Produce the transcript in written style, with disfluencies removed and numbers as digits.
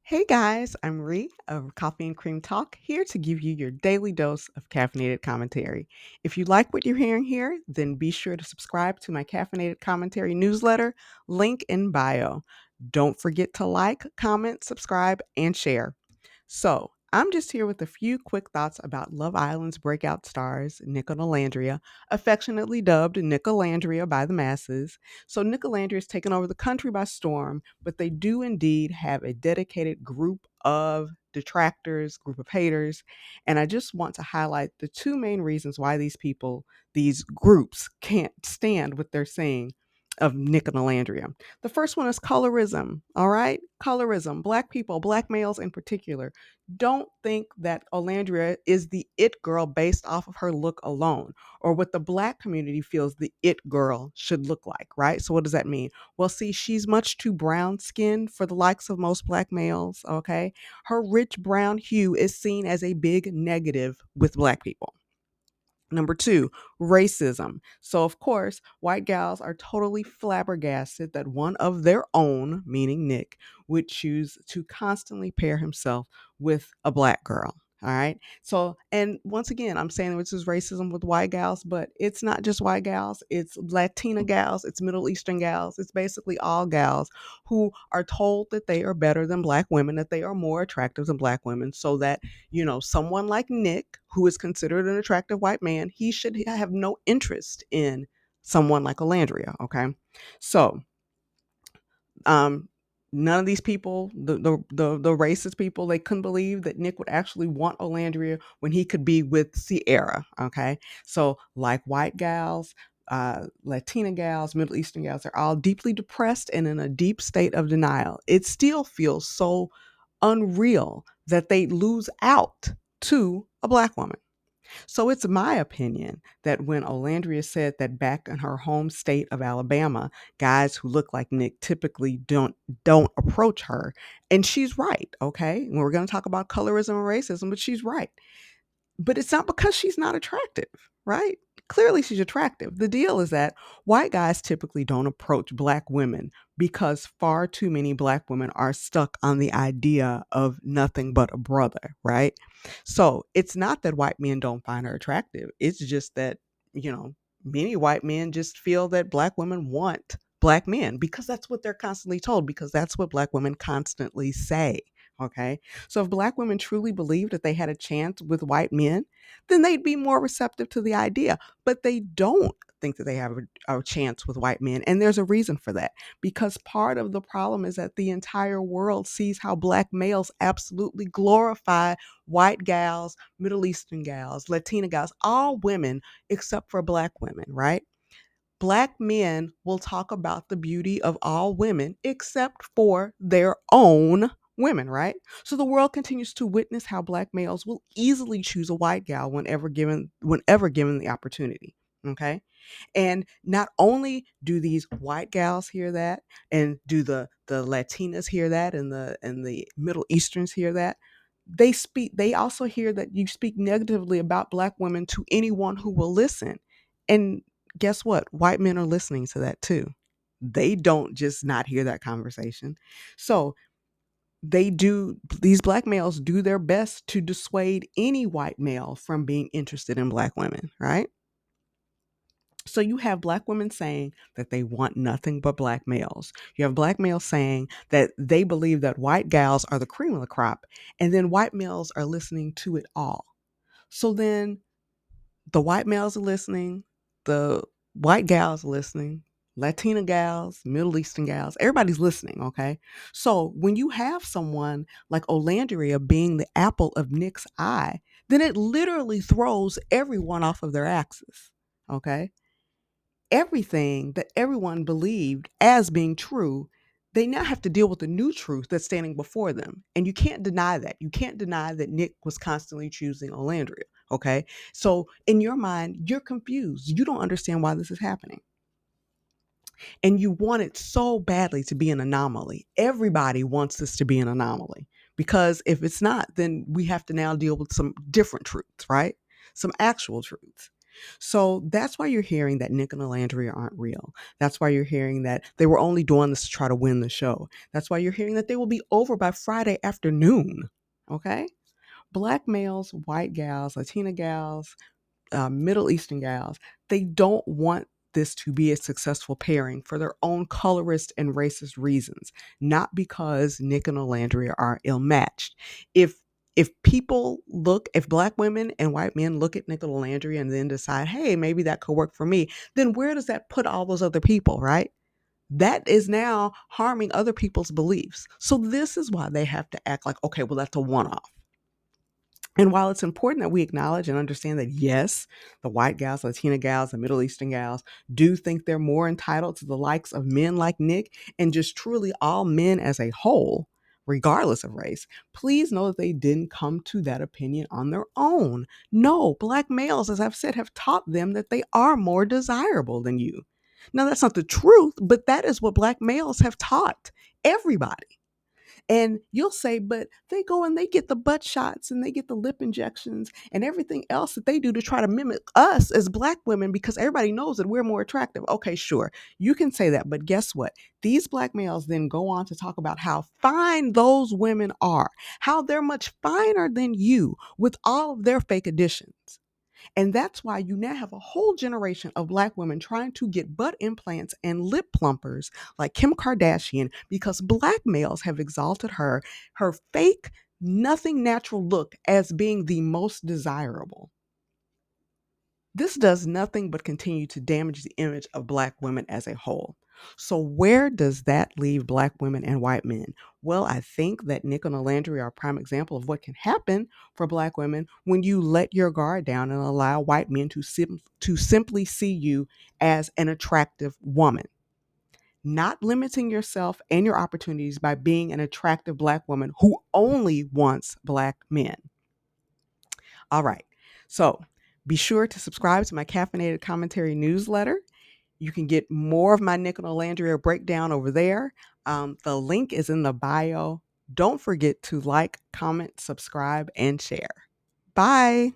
Hey guys, I'm Ree of Coffee and Cream Talk, here to give you your daily dose of caffeinated commentary. If you like what you're hearing here, then be sure to subscribe to my caffeinated commentary newsletter, link in bio. Don't forget to like, comment, subscribe, and share. So, I'm just here with a few quick thoughts about Love Island's breakout stars, Nic Olandria, affectionately dubbed Nicolandria by the masses. So, Nicolandria has taken over the country by storm, but they do indeed have a dedicated group of detractors, group of haters. And I just want to highlight the two main reasons why these groups can't stand what they're saying of Nic and Olandria. The first one is colorism. All right. Colorism. Black people, black males in particular, don't think that Olandria is the it girl based off of her look alone or what the black community feels the it girl should look like. Right. So, what does that mean? Well, see, she's much too brown skinned for the likes of most black males. Okay. Her rich brown hue is seen as a big negative with black people. Number two, racism. So, of course, white gals are totally flabbergasted that one of their own, meaning Nic, would choose to constantly pair himself with a black girl. All right. So, and once again, I'm saying this is racism with white gals, but it's not just white gals, it's Latina gals, it's Middle Eastern gals, it's basically all gals who are told that they are better than black women, that they are more attractive than black women, so that someone like Nic, who is considered an attractive white man, he should have no interest in someone like Olandria. Okay. So, um, none of these people, the racist people, they couldn't believe that Nic would actually want Olandria when he could be with Sierra. Okay. So, like white gals, Latina gals, Middle Eastern gals, they're all deeply depressed and in a deep state of denial. It still feels so unreal that they lose out to a black woman. So it's my opinion that when Olandria said that back in her home state of Alabama, guys who look like Nic typically don't approach her, and she's right, okay? And we're going to talk about colorism and racism, but she's right. But it's not because she's not attractive, right? Clearly she's attractive. The deal is that white guys typically don't approach black women because far too many black women are stuck on the idea of nothing but a brother, right? So it's not that white men don't find her attractive. It's just that, you know, many white men just feel that black women want black men because that's what they're constantly told, because that's what black women constantly say. Okay. So if black women truly believed that they had a chance with white men, then they'd be more receptive to the idea. But they don't think that they have a chance with white men. And there's a reason for that. Because part of the problem is that the entire world sees how black males absolutely glorify white gals, Middle Eastern gals, Latina gals, all women except for black women, right? Black men will talk about the beauty of all women except for their own women, right? So the world continues to witness how black males will easily choose a white gal whenever given the opportunity. Okay. And not only do these white gals hear that, and do the Latinas hear that, and the Middle Easterns hear that, they also hear that you speak negatively about black women to anyone who will listen. And guess what? White men are listening to that too. They don't just not hear that conversation. So these black males do their best to dissuade any white male from being interested in black women, right? So you have black women saying that they want nothing but black males. You have black males saying that they believe that white gals are the cream of the crop, and then white males are listening to it all. So then the white males are listening, the white gals are listening, Latina gals, Middle Eastern gals, everybody's listening, okay? So when you have someone like Olandria being the apple of Nic's eye, then it literally throws everyone off of their axis, okay? Everything that everyone believed as being true, they now have to deal with the new truth that's standing before them. And you can't deny that. You can't deny that Nic was constantly choosing Olandria. Okay. So in your mind, you're confused. You don't understand why this is happening. And you want it so badly to be an anomaly. Everybody wants this to be an anomaly, because if it's not, then we have to now deal with some different truths, right? Some actual truths. So that's why you're hearing that Nick and Olandria aren't real. That's why you're hearing that they were only doing this to try to win the show. That's why you're hearing that they will be over by Friday afternoon. Okay? Black males, white gals, Latina gals, Middle Eastern gals, they don't want this to be a successful pairing for their own colorist and racist reasons, not because Nick and Olandria are ill matched. If if black women and white men look at Nick and Olandria and then decide, hey, maybe that could work for me, then where does that put all those other people, right? That is now harming other people's beliefs. So this is why they have to act like, okay, well, that's a one off. And while it's important that we acknowledge and understand that, yes, the white gals, Latina gals, the Middle Eastern gals do think they're more entitled to the likes of men like Nick and just truly all men as a whole, regardless of race, please know that they didn't come to that opinion on their own. No, black males, as I've said, have taught them that they are more desirable than you. Now, that's not the truth, but that is what black males have taught everybody. And you'll say, but they go and they get the butt shots and they get the lip injections and everything else that they do to try to mimic us as black women because everybody knows that we're more attractive. Okay, sure, you can say that. But guess what? These black males then go on to talk about how fine those women are, how they're much finer than you with all of their fake additions. And that's why you now have a whole generation of black women trying to get butt implants and lip plumpers like Kim Kardashian because black males have exalted her fake, nothing natural look as being the most desirable. This does nothing but continue to damage the image of black women as a whole. So where does that leave black women and white men? Well, I think that Nic and Olandria are a prime example of what can happen for black women when you let your guard down and allow white men to simply see you as an attractive woman. Not limiting yourself and your opportunities by being an attractive black woman who only wants black men. All right. So be sure to subscribe to my Caffeinated Commentary newsletter. You can get more of my Nic and Olandria breakdown over there. The link is in the bio. Don't forget to like, comment, subscribe, and share. Bye.